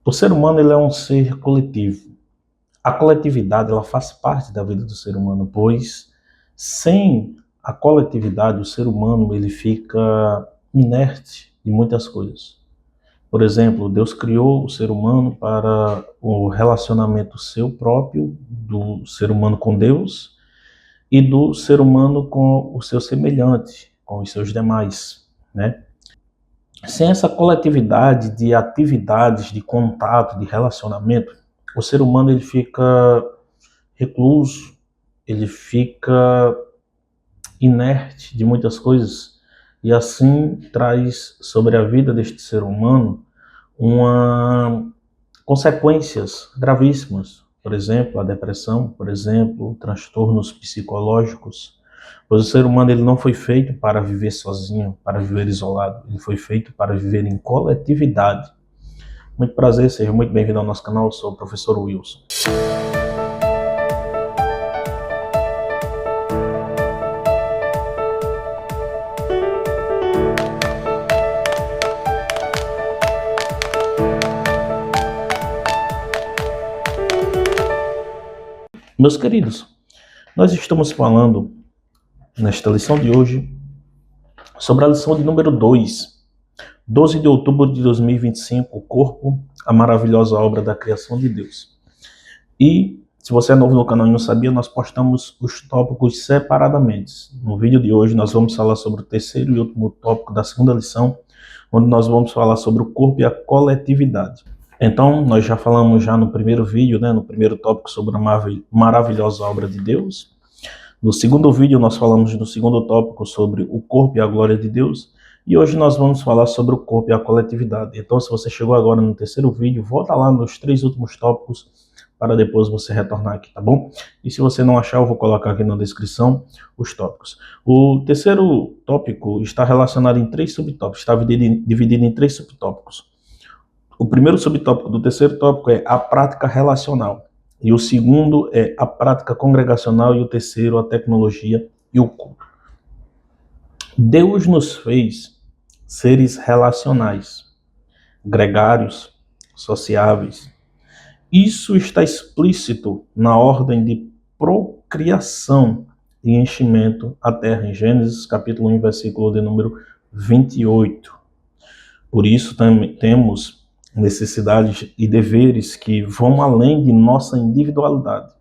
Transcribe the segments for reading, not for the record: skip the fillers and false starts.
O ser humano ele é um ser coletivo. A coletividade ela faz parte da vida do ser humano, pois sem a coletividade o ser humano ele fica inerte de muitas coisas. Por exemplo, Deus criou o ser humano para o relacionamento seu próprio, do ser humano com Deus e do ser humano com o seu semelhante, com os seus demais, né? Sem essa coletividade de atividades, de contato, de relacionamento, o ser humano ele fica recluso, ele fica inerte de muitas coisas e assim traz sobre a vida deste ser humano consequências gravíssimas. Por exemplo, a depressão, por exemplo, transtornos psicológicos. Pois o ser humano ele não foi feito para viver sozinho, para viver isolado. Ele foi feito para viver em coletividade. Muito prazer, seja muito bem-vindo ao nosso canal. Eu sou o professor Wilson. Meus queridos, nós estamos falando nesta lição de hoje sobre a lição de número 2, 12 de outubro de 2025, o corpo, a maravilhosa obra da criação de Deus. E, se você é novo no canal e não sabia, nós postamos os tópicos separadamente. No vídeo de hoje nós vamos falar sobre o terceiro e último tópico da segunda lição, onde nós vamos falar sobre o corpo e a coletividade. Então, nós já falamos no primeiro vídeo, no primeiro tópico, sobre a maravilhosa obra de Deus. No segundo vídeo, nós falamos no segundo tópico sobre o corpo e a glória de Deus. E hoje nós vamos falar sobre o corpo e a coletividade. Então, se você chegou agora no terceiro vídeo, volta lá nos 3 últimos tópicos para depois você retornar aqui, tá bom? E se você não achar, eu vou colocar aqui na descrição os tópicos. O terceiro tópico está relacionado em 3 subtópicos, está dividido em 3 subtópicos. O primeiro subtópico do terceiro tópico é a prática relacional. E o segundo é a prática congregacional e o terceiro a tecnologia e o culto. Deus nos fez seres relacionais, gregários, sociáveis. Isso está explícito na ordem de procriação e enchimento à terra, em Gênesis capítulo 1, versículo de número 28. Por isso também temos necessidades e deveres que vão além de nossa individualidade.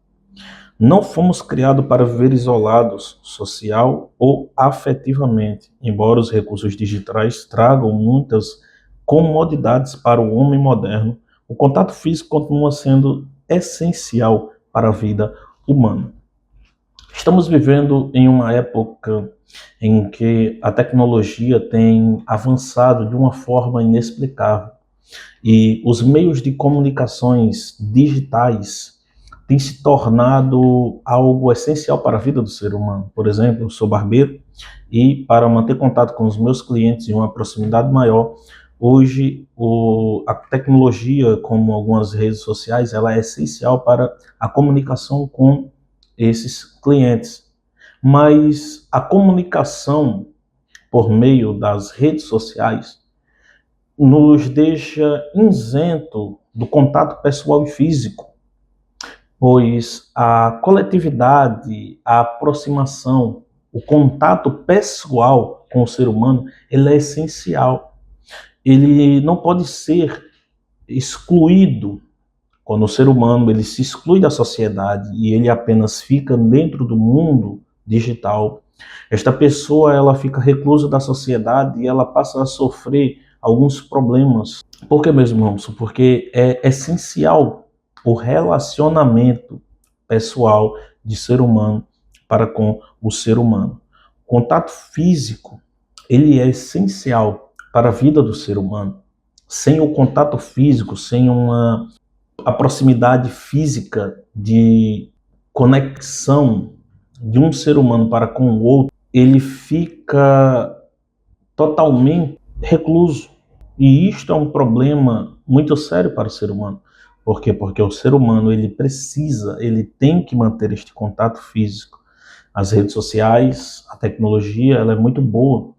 Não fomos criados para viver isolados, social ou afetivamente, embora os recursos digitais tragam muitas comodidades para o homem moderno. O contato físico continua sendo essencial para a vida humana. Estamos vivendo em uma época em que a tecnologia tem avançado de uma forma inexplicável e os meios de comunicações digitais têm se tornado algo essencial para a vida do ser humano. Por exemplo, eu sou barbeiro e para manter contato com os meus clientes em uma proximidade maior, hoje a tecnologia, como algumas redes sociais, ela é essencial para a comunicação com esses clientes. Mas a comunicação por meio das redes sociais nos deixa isento do contato pessoal e físico, pois a coletividade, a aproximação, o contato pessoal com o ser humano, ele é essencial. Ele não pode ser excluído. Quando o ser humano ele se exclui da sociedade e ele apenas fica dentro do mundo digital, esta pessoa ela fica reclusa da sociedade e ela passa a sofrer alguns problemas. Por que, meus irmãos? Porque é essencial o relacionamento pessoal de ser humano para com o ser humano. O contato físico, ele é essencial para a vida do ser humano. Sem o contato físico, sem a proximidade física de conexão de um ser humano para com o outro, ele fica totalmente recluso. E isto é um problema muito sério para o ser humano. Por quê? Porque o ser humano ele tem que manter este contato físico. As redes sociais, a tecnologia, ela é muito boa.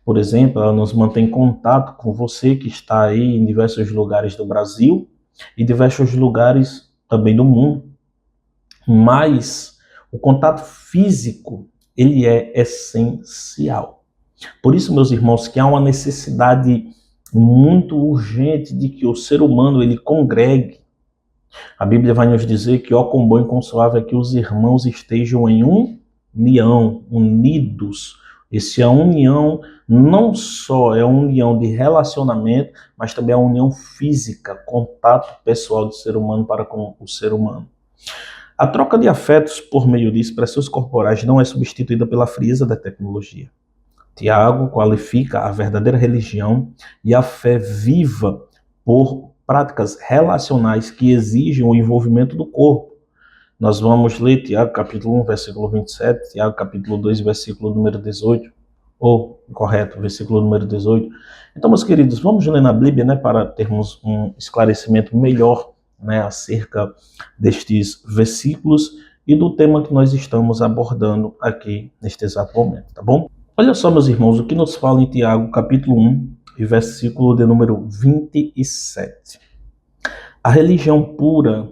Por exemplo, ela nos mantém em contato com você que está aí em diversos lugares do Brasil e diversos lugares também do mundo, mas o contato físico, ele é essencial. Por isso, meus irmãos, que há uma necessidade muito urgente de que o ser humano ele congregue. A Bíblia vai nos dizer que ó quão bom e quão suave é que os irmãos estejam em união, unidos. Essa união não só é uma união de relacionamento, mas também é uma união física, contato pessoal do ser humano para com o ser humano. A troca de afetos por meio de expressões corporais não é substituída pela frieza da tecnologia. Tiago qualifica a verdadeira religião e a fé viva por práticas relacionais que exigem o envolvimento do corpo. Nós vamos ler Tiago capítulo 1, versículo 27, Tiago capítulo 2, versículo número 18, ou, correto, versículo número 18. Então, meus queridos, vamos ler na Bíblia, né, para termos um esclarecimento melhor, né, acerca destes versículos e do tema que nós estamos abordando aqui neste exato momento, tá bom? Olha só, meus irmãos, o que nos fala em Tiago, capítulo 1, e versículo de número 27. A religião pura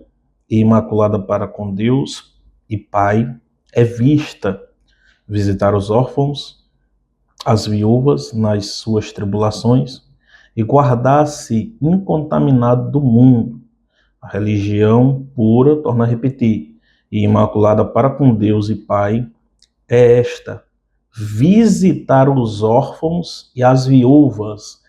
e imaculada para com Deus e Pai é vista visitar os órfãos, as viúvas nas suas tribulações e guardar-se incontaminado do mundo. A religião pura, torna a repetir, e imaculada para com Deus e Pai é esta: visitar os órfãos e as viúvas.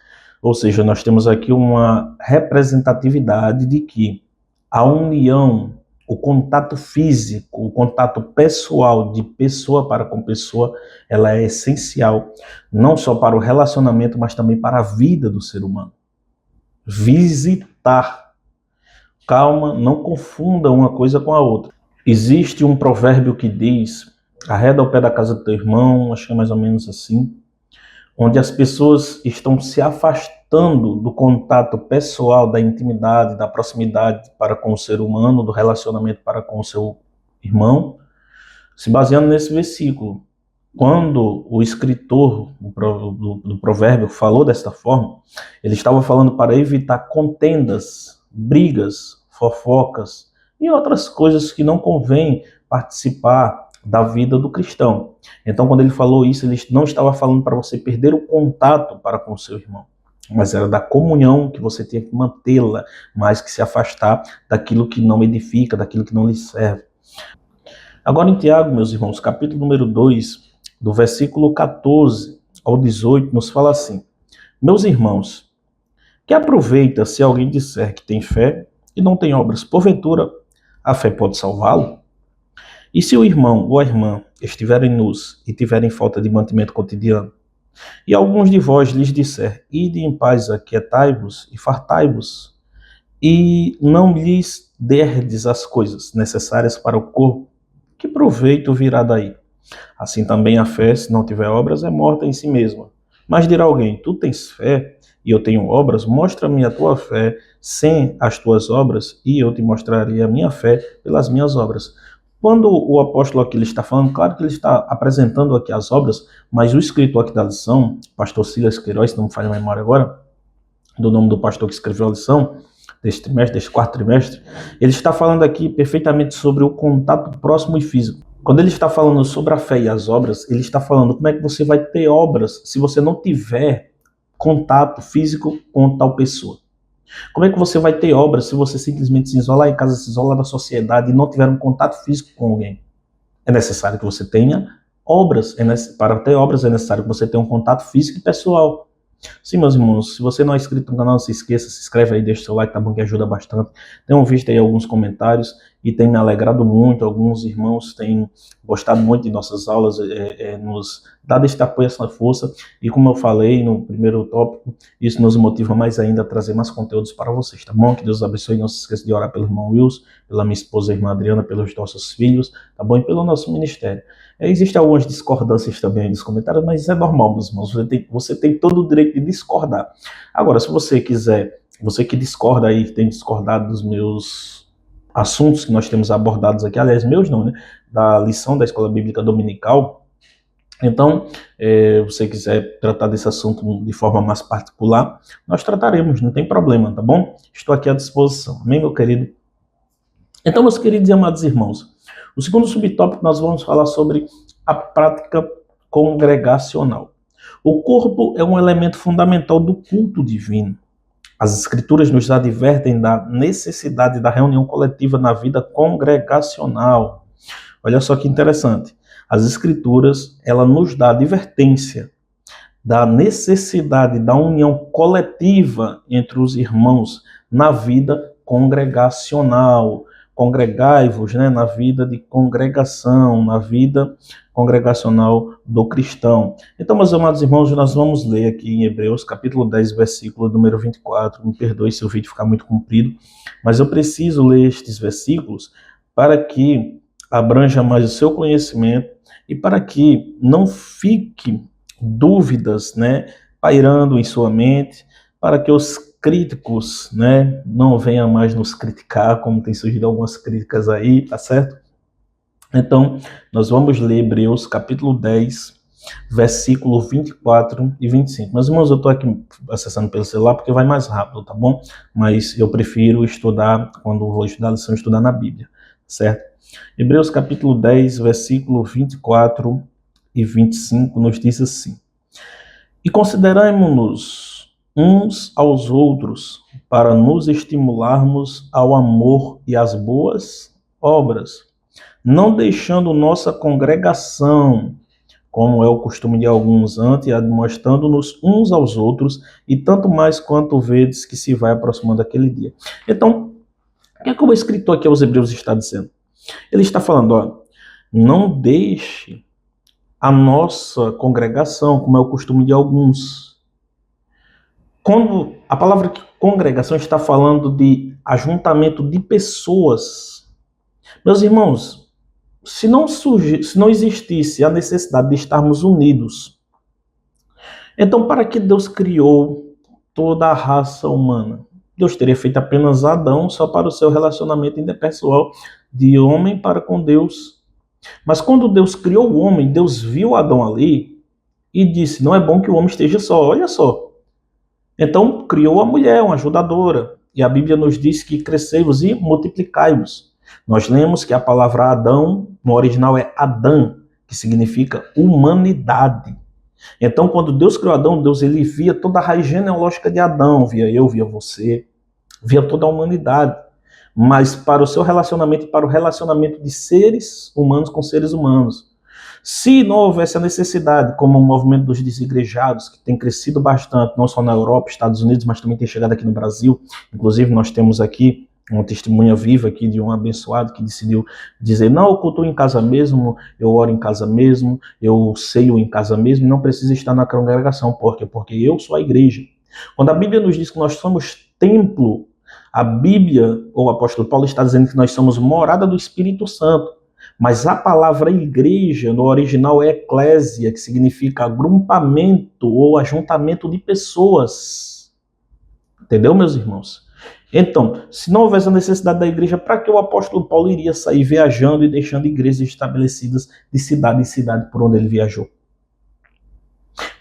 Ou seja, nós temos aqui uma representatividade de que a união, o contato físico, o contato pessoal de pessoa para com pessoa, ela é essencial, não só para o relacionamento, mas também para a vida do ser humano. Visitar. Calma, não confunda uma coisa com a outra. Existe um provérbio que diz: arreda ao pé da casa do teu irmão, acho que é mais ou menos assim, onde as pessoas estão se afastando do contato pessoal, da intimidade, da proximidade para com o ser humano, do relacionamento para com o seu irmão, se baseando nesse versículo. Quando o escritor do provérbio falou desta forma, ele estava falando para evitar contendas, brigas, fofocas e outras coisas que não convém participar da vida do cristão. Então, quando ele falou isso, ele não estava falando para você perder o contato para com o seu irmão, mas era da comunhão que você tinha que mantê-la, mais que se afastar daquilo que não edifica, daquilo que não lhe serve. Agora em Tiago, meus irmãos, capítulo número 2, do versículo 14 ao 18, nos fala assim: meus irmãos, que aproveita se alguém disser que tem fé e não tem obras? Porventura, a fé pode salvá-lo? E se o irmão ou a irmã estiverem nus e tiverem falta de mantimento cotidiano, e alguns de vós lhes disser: ide em paz, aquietai-vos e fartai-vos, e não lhes derdes as coisas necessárias para o corpo, que proveito virá daí? Assim também a fé, se não tiver obras, é morta em si mesma. Mas dirá alguém: tu tens fé e eu tenho obras? Mostra-me a tua fé sem as tuas obras, e eu te mostrarei a minha fé pelas minhas obras. Quando o apóstolo aqui ele está falando, claro que ele está apresentando aqui as obras, mas o escritor aqui da lição, pastor Silas Queiroz, se não me falha a memória agora, do nome do pastor que escreveu a lição, deste trimestre, deste quarto trimestre, ele está falando aqui perfeitamente sobre o contato próximo e físico. Quando ele está falando sobre a fé e as obras, ele está falando como é que você vai ter obras se você não tiver contato físico com tal pessoa. Como é que você vai ter obras se você simplesmente se isolar em casa, se isolar da sociedade e não tiver um contato físico com alguém? É necessário que você tenha obras. Para ter obras é necessário que você tenha um contato físico e pessoal. Sim, meus irmãos, se você não é inscrito no canal, não se esqueça, se inscreve aí, deixa o seu like, tá bom, que ajuda bastante. Tenho visto aí alguns comentários e tem me alegrado muito, alguns irmãos têm gostado muito de nossas aulas, nos dado este apoio, essa força, e como eu falei no primeiro tópico, isso nos motiva mais ainda a trazer mais conteúdos para vocês, tá bom? Que Deus abençoe, não se esqueça de orar pelo irmão Wilson, pela minha esposa, a irmã Adriana, pelos nossos filhos, tá bom? E pelo nosso ministério. Existem algumas discordâncias também nos comentários, mas isso é normal, meus irmãos. Você tem todo o direito de discordar. Agora, se você quiser, você que discorda aí, tem discordado dos meus assuntos que nós temos abordados aqui, aliás, meus não, né? Da lição da Escola Bíblica Dominical, Então, você quiser tratar desse assunto de forma mais particular, nós trataremos, não tem problema, tá bom? Estou aqui à disposição, amém, meu querido? Então, meus queridos e amados irmãos, o segundo subtópico nós vamos falar sobre a prática congregacional. O corpo é um elemento fundamental do culto divino. As Escrituras nos advertem da necessidade da reunião coletiva na vida congregacional. Olha só que interessante. As Escrituras, ela nos dá advertência da necessidade da união coletiva entre os irmãos na vida congregacional. Congregai-vos, né, na vida de congregação, na vida congregacional do cristão. Então, meus amados irmãos, nós vamos ler aqui em Hebreus, capítulo 10, versículo número 24. Me perdoe se o vídeo ficar muito comprido, mas eu preciso ler estes versículos para que abranja mais o seu conhecimento e para que não fique dúvidas, né, pairando em sua mente, para que os críticos, né, não venham mais nos criticar, como tem surgido algumas críticas aí, tá certo? Então, nós vamos ler Hebreus capítulo 10, versículo 24 e 25. Meus irmãos, eu estou aqui acessando pelo celular porque vai mais rápido, tá bom? Mas eu prefiro estudar, quando vou estudar a lição, estudar na Bíblia, certo? Hebreus capítulo 10, versículo 24 e 25 nos diz assim: E consideremos-nos uns aos outros para nos estimularmos ao amor e às boas obras, não deixando nossa congregação, como é o costume de alguns, antes admoestando-nos uns aos outros, e tanto mais quanto vedes que se vai aproximando aquele dia. Então, o que é que o escritor aqui aos Hebreus está dizendo? Ele está falando, ó, não deixe a nossa congregação, como é o costume de alguns. Quando a palavra congregação está falando de ajuntamento de pessoas, meus irmãos, se não existisse a necessidade de estarmos unidos, então para que Deus criou toda a raça humana? Deus teria feito apenas Adão só para o seu relacionamento interpessoal de homem para com Deus. Mas quando Deus criou o homem, Deus viu Adão ali e disse, não é bom que o homem esteja só, olha só. Então criou a mulher, uma ajudadora. E a Bíblia nos diz que crescei-vos e multiplicai-vos. Nós lemos que a palavra Adão, no original é Adão, que significa humanidade. Então, quando Deus criou Adão, Deus ele via toda a raiz genealógica de Adão, via eu, via você, via toda a humanidade. Mas para o seu relacionamento e para o relacionamento de seres humanos com seres humanos. Se não houvesse a necessidade, como o movimento dos desigrejados, que tem crescido bastante, não só na Europa, Estados Unidos, mas também tem chegado aqui no Brasil. Inclusive, nós temos aqui uma testemunha viva aqui de um abençoado que decidiu dizer, não, eu cultuo em casa mesmo, eu oro em casa mesmo, eu ceio em casa mesmo, não precisa estar na congregação. Por quê? Porque eu sou a igreja. Quando a Bíblia nos diz que nós somos templo, a Bíblia, ou o apóstolo Paulo está dizendo que nós somos morada do Espírito Santo. Mas a palavra igreja, no original é eclésia, que significa agrupamento ou ajuntamento de pessoas. Entendeu, meus irmãos? Então, se não houvesse a necessidade da igreja, para que o apóstolo Paulo iria sair viajando e deixando igrejas estabelecidas de cidade em cidade por onde ele viajou?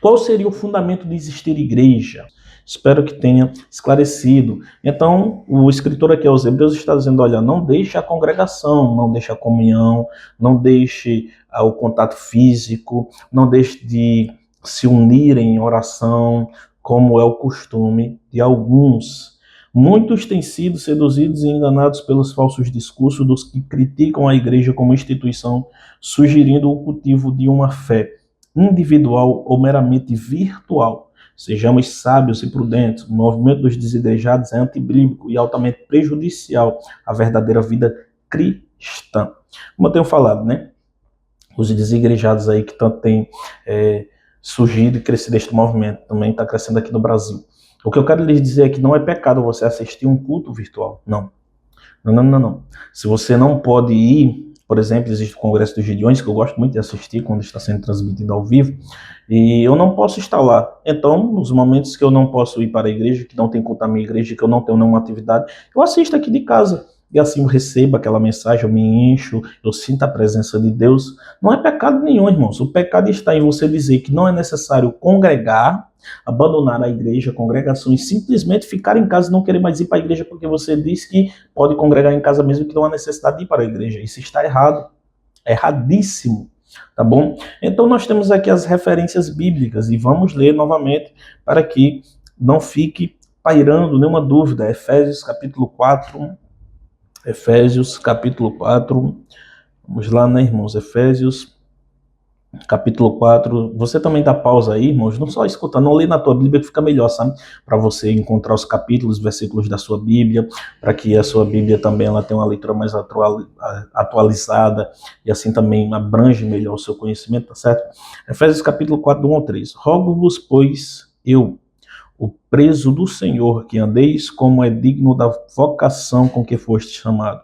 Qual seria o fundamento de existir igreja? Espero que tenha esclarecido. Então, o escritor aqui aos Hebreus está dizendo, olha, não deixe a congregação, não deixe a comunhão, não deixe o contato físico, não deixe de se unir em oração, como é o costume de alguns. Muitos têm sido seduzidos e enganados pelos falsos discursos dos que criticam a igreja como instituição, sugerindo o cultivo de uma fé individual ou meramente virtual. Sejamos sábios e prudentes. O movimento dos desigrejados é antibíblico e altamente prejudicial à verdadeira vida cristã. Como eu tenho falado, né? Os desigrejados aí que tanto têm surgido e crescido este movimento, também está crescendo aqui no Brasil. O que eu quero lhes dizer é que não é pecado você assistir um culto virtual. Não. Não. Se você não pode ir, por exemplo, existe o Congresso dos Gideões, que eu gosto muito de assistir quando está sendo transmitido ao vivo, e eu não posso estar lá. Então, nos momentos que eu não posso ir para a igreja, que não tem culto à minha igreja, que eu não tenho nenhuma atividade, eu assisto aqui de casa. e assim eu recebo aquela mensagem, eu me encho, eu sinto a presença de Deus. Não é pecado nenhum, irmãos. O pecado está em você dizer que não é necessário congregar, abandonar a igreja, congregações, simplesmente ficar em casa e não querer mais ir para a igreja porque você diz que pode congregar em casa mesmo que não há necessidade de ir para a igreja. Isso está errado, erradíssimo, tá bom? Então nós temos aqui as referências bíblicas e vamos ler novamente para que não fique pairando nenhuma dúvida. Efésios capítulo 4, Efésios capítulo 4, vamos lá, né, irmãos? Efésios capítulo 4, você também dá pausa aí, irmãos, não só escuta, não lê na tua Bíblia que fica melhor, sabe? Para você encontrar os capítulos, versículos da sua Bíblia, para que a sua Bíblia também ela tenha uma leitura mais atualizada e assim também abrange melhor o seu conhecimento, tá certo? Efésios capítulo 4, do 1 ao 3. Rogo-vos, pois, eu, o preso do Senhor, que andeis como é digno da vocação com que foste chamado,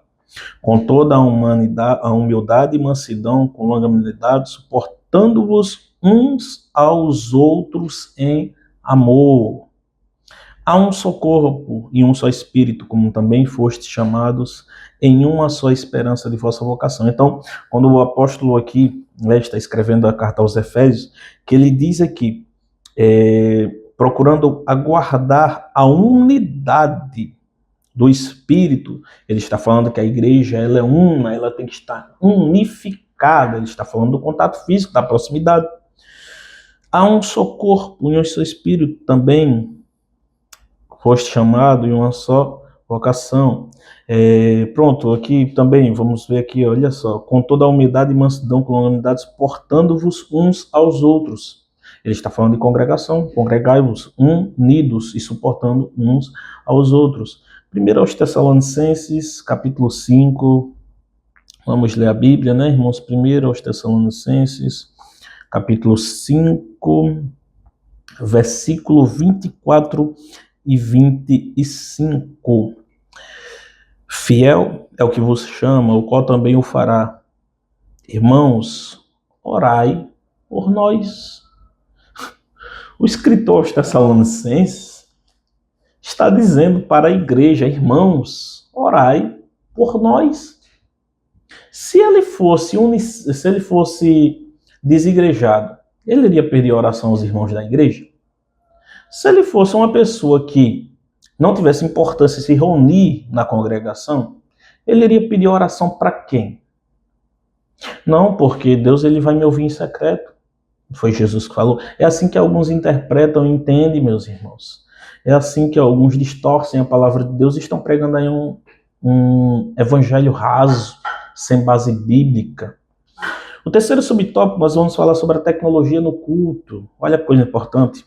com toda a humildade e mansidão, com longanimidade, suportando-vos uns aos outros em amor. Há um só corpo e um só espírito, como também fostes chamados em uma só esperança de vossa vocação. Então, quando o apóstolo aqui está escrevendo a carta aos Efésios, que ele diz aqui, procurando aguardar a unidade do Espírito, ele está falando que a igreja ela é uma, ela tem que estar unificada, ele está falando do contato físico, da proximidade. Há um só corpo e um só Espírito também, foste chamado em uma só vocação. Pronto, aqui também, vamos ver aqui, olha só, com toda a humildade e mansidão, com longanimidade, suportando-vos uns aos outros. Ele está falando de congregação, congregai-vos unidos e suportando uns aos outros. Primeiro aos Tessalonicenses, capítulo 5, vamos ler a Bíblia, né, irmãos? Primeiro aos Tessalonicenses, capítulo 5, versículo 24 e 25. Fiel é o que vos chama, o qual também o fará. Irmãos, orai por nós. O escritor aos Tessalonicenses está dizendo para a igreja, irmãos, orai por nós. Se ele fosse desigrejado, ele iria pedir oração aos irmãos da igreja? Se ele fosse uma pessoa que não tivesse importância em se reunir na congregação, ele iria pedir oração para quem? Não, porque Deus ele vai me ouvir em secreto. Foi Jesus que falou. É assim que alguns interpretam e entendem, meus irmãos. É assim que alguns distorcem a palavra de Deus e estão pregando aí um evangelho raso, sem base bíblica. O terceiro subtópico, nós vamos falar sobre a tecnologia no culto. Olha a coisa importante.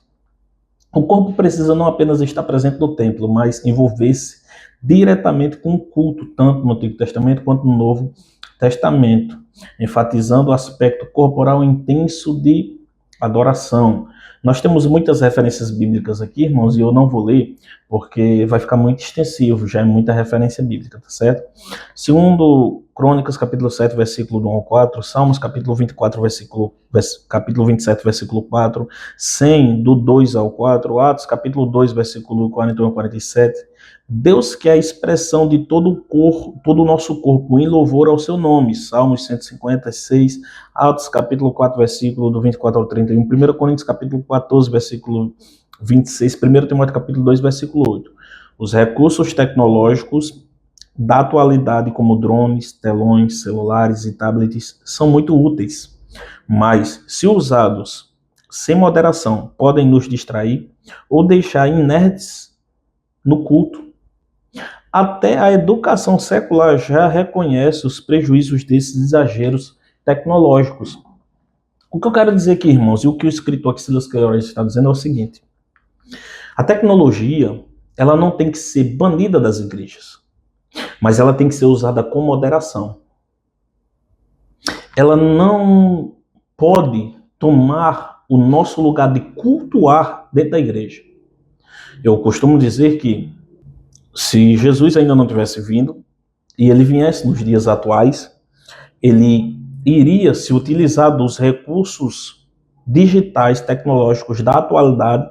O corpo precisa não apenas estar presente no templo, mas envolver-se diretamente com o culto, tanto no Antigo Testamento quanto no Novo Testamento, enfatizando o aspecto corporal intenso de adoração. Nós temos muitas referências bíblicas aqui, irmãos, e eu não vou ler, porque vai ficar muito extensivo, já é muita referência bíblica, tá certo? Segundo Crônicas, capítulo 7, versículo 1 ao 4, Salmos, capítulo 24, capítulo 27, versículo 4, 100, do 2 ao 4, Atos, capítulo 2, versículo 41 ao 47, Deus quer a expressão de todo o corpo, todo o nosso corpo em louvor ao seu nome. Salmos 156, Atos capítulo 4, versículo do 24 ao 31, 1 Coríntios capítulo 14, versículo 26, 1 Timóteo capítulo 2, versículo 8. Os recursos tecnológicos da atualidade, como drones, telões, celulares e tablets, são muito úteis, mas se usados sem moderação, podem nos distrair ou deixar inertes no culto. Até a educação secular já reconhece os prejuízos desses exageros tecnológicos. O que eu quero dizer aqui, irmãos, e o que o escritor aqui, Silas Queiroz, está dizendo é o seguinte: a tecnologia, ela não tem que ser banida das igrejas, mas ela tem que ser usada com moderação. Ela não pode tomar o nosso lugar de cultuar dentro da igreja. Eu costumo dizer que se Jesus ainda não tivesse vindo e ele viesse nos dias atuais, ele iria se utilizar dos recursos digitais, tecnológicos da atualidade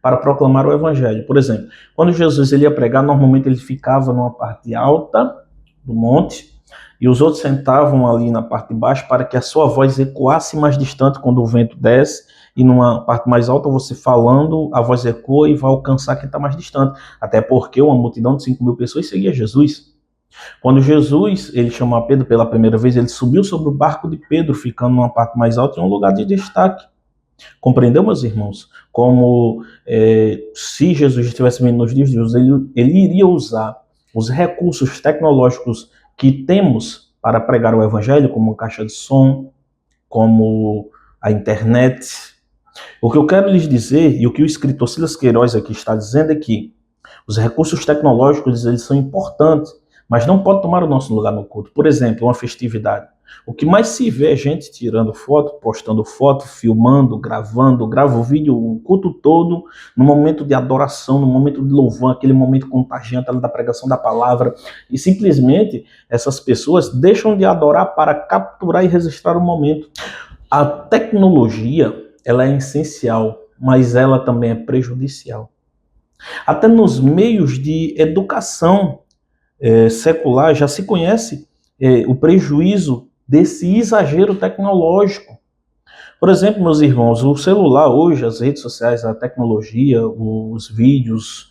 para proclamar o evangelho. Por exemplo, quando Jesus ele ia pregar, normalmente ele ficava numa parte alta do monte, e os outros sentavam ali na parte de baixo para que a sua voz ecoasse mais distante quando o vento desce, e numa parte mais alta você falando, a voz ecoa e vai alcançar quem está mais distante. Até porque uma multidão de 5.000 pessoas seguia Jesus. Quando Jesus ele chamou a Pedro pela primeira vez, ele subiu sobre o barco de Pedro, ficando numa parte mais alta em um lugar de destaque. Compreendeu, meus irmãos? Como se Jesus estivesse vindo nos dias de hoje, ele iria usar os recursos tecnológicos que temos para pregar o evangelho, como caixa de som, como a internet. O que eu quero lhes dizer, e o que o escritor Silas Queiroz aqui está dizendo, é que os recursos tecnológicos eles são importantes, mas não pode tomar o nosso lugar no culto. Por exemplo, uma festividade. O que mais se vê é gente tirando foto, postando foto, filmando, gravando, grava o vídeo o culto todo, no momento de adoração, no momento de louvor, aquele momento contagiante da pregação da palavra, e simplesmente essas pessoas deixam de adorar para capturar e registrar o momento. A tecnologia, ela é essencial, mas ela também é prejudicial. Até nos meios de educação secular já se conhece o prejuízo desse exagero tecnológico. Por exemplo, meus irmãos, o celular hoje, as redes sociais, a tecnologia, os vídeos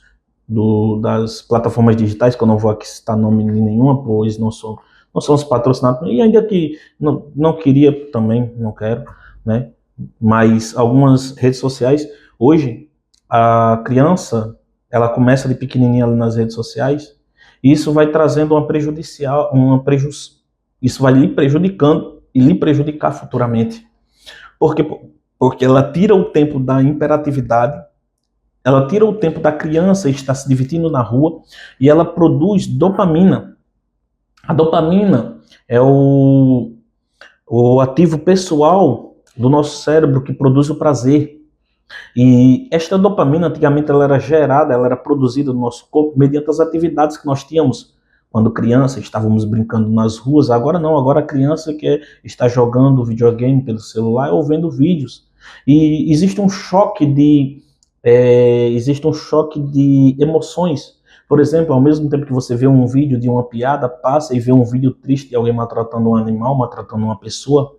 das plataformas digitais, que eu não vou aqui citar nome nenhuma, pois não somos patrocinados, e ainda que não queria também, não quero, né? Mas algumas redes sociais, hoje, a criança, ela começa de pequenininha ali nas redes sociais, e isso vai trazendo isso vai lhe prejudicando e lhe prejudicar futuramente. Porque ela tira o tempo da imperatividade, ela tira o tempo da criança estar se divertindo na rua, e ela produz dopamina. A dopamina é o ativo pessoal do nosso cérebro que produz o prazer. E esta dopamina, antigamente, ela era gerada, ela era produzida no nosso corpo mediante as atividades que nós tínhamos. Quando criança, estávamos brincando nas ruas, agora não, agora a criança quer estar jogando videogame pelo celular ou vendo vídeos. E existe um choque de emoções. Por exemplo, ao mesmo tempo que você vê um vídeo de uma piada, passa e vê um vídeo triste de alguém maltratando um animal, maltratando uma pessoa.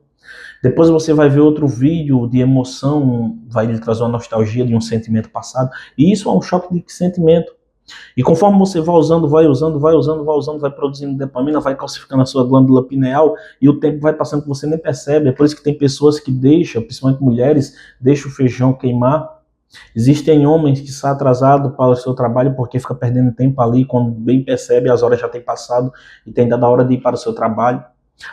Depois você vai ver outro vídeo de emoção, vai lhe trazer uma nostalgia de um sentimento passado. E isso é um choque de sentimento. E conforme você vai usando, vai produzindo dopamina, vai calcificando a sua glândula pineal, e o tempo vai passando que você nem percebe. É por isso que tem pessoas que deixam, principalmente mulheres, deixam o feijão queimar. Existem homens que estão atrasados para o seu trabalho porque fica perdendo tempo ali, quando bem percebe, as horas já têm passado e tem dado a hora de ir para o seu trabalho.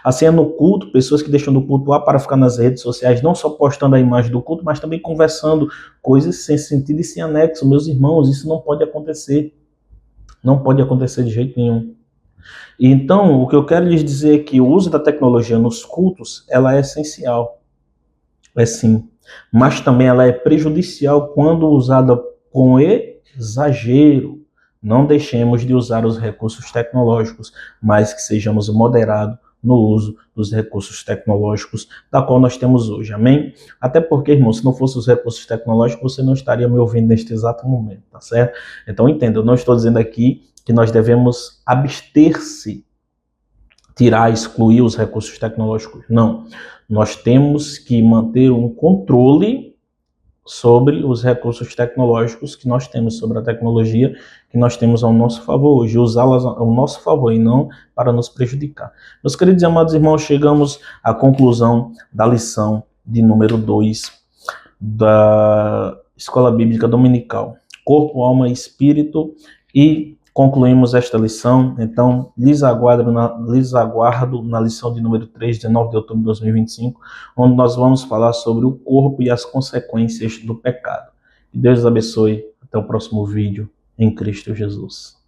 Assim é no culto, pessoas que deixam do culto lá para ficar nas redes sociais, não só postando a imagem do culto, mas também conversando coisas sem sentido e sem anexo. Meus irmãos, isso não pode acontecer. Não pode acontecer de jeito nenhum. Então, o que eu quero lhes dizer é que o uso da tecnologia nos cultos, ela é essencial. É sim. Mas também ela é prejudicial quando usada com exagero. Não deixemos de usar os recursos tecnológicos, mas que sejamos moderados no uso dos recursos tecnológicos da qual nós temos hoje, amém? Até porque, irmão, se não fossem os recursos tecnológicos, você não estaria me ouvindo neste exato momento, tá certo? Então entenda, eu não estou dizendo aqui que nós devemos abster-se, tirar, excluir os recursos tecnológicos, não. Nós temos que manter um controle sobre os recursos tecnológicos que nós temos, sobre a tecnologia que nós temos ao nosso favor hoje, usá-las ao nosso favor e não para nos prejudicar. Meus queridos e amados irmãos, chegamos à conclusão da lição de número 2 da Escola Bíblica Dominical, Corpo, Alma e Espírito, e concluímos esta lição. Então, lhes aguardo na lição de número 3, 19 de outubro de 2025, onde nós vamos falar sobre o corpo e as consequências do pecado. Que Deus abençoe. Até o próximo vídeo, em Cristo Jesus.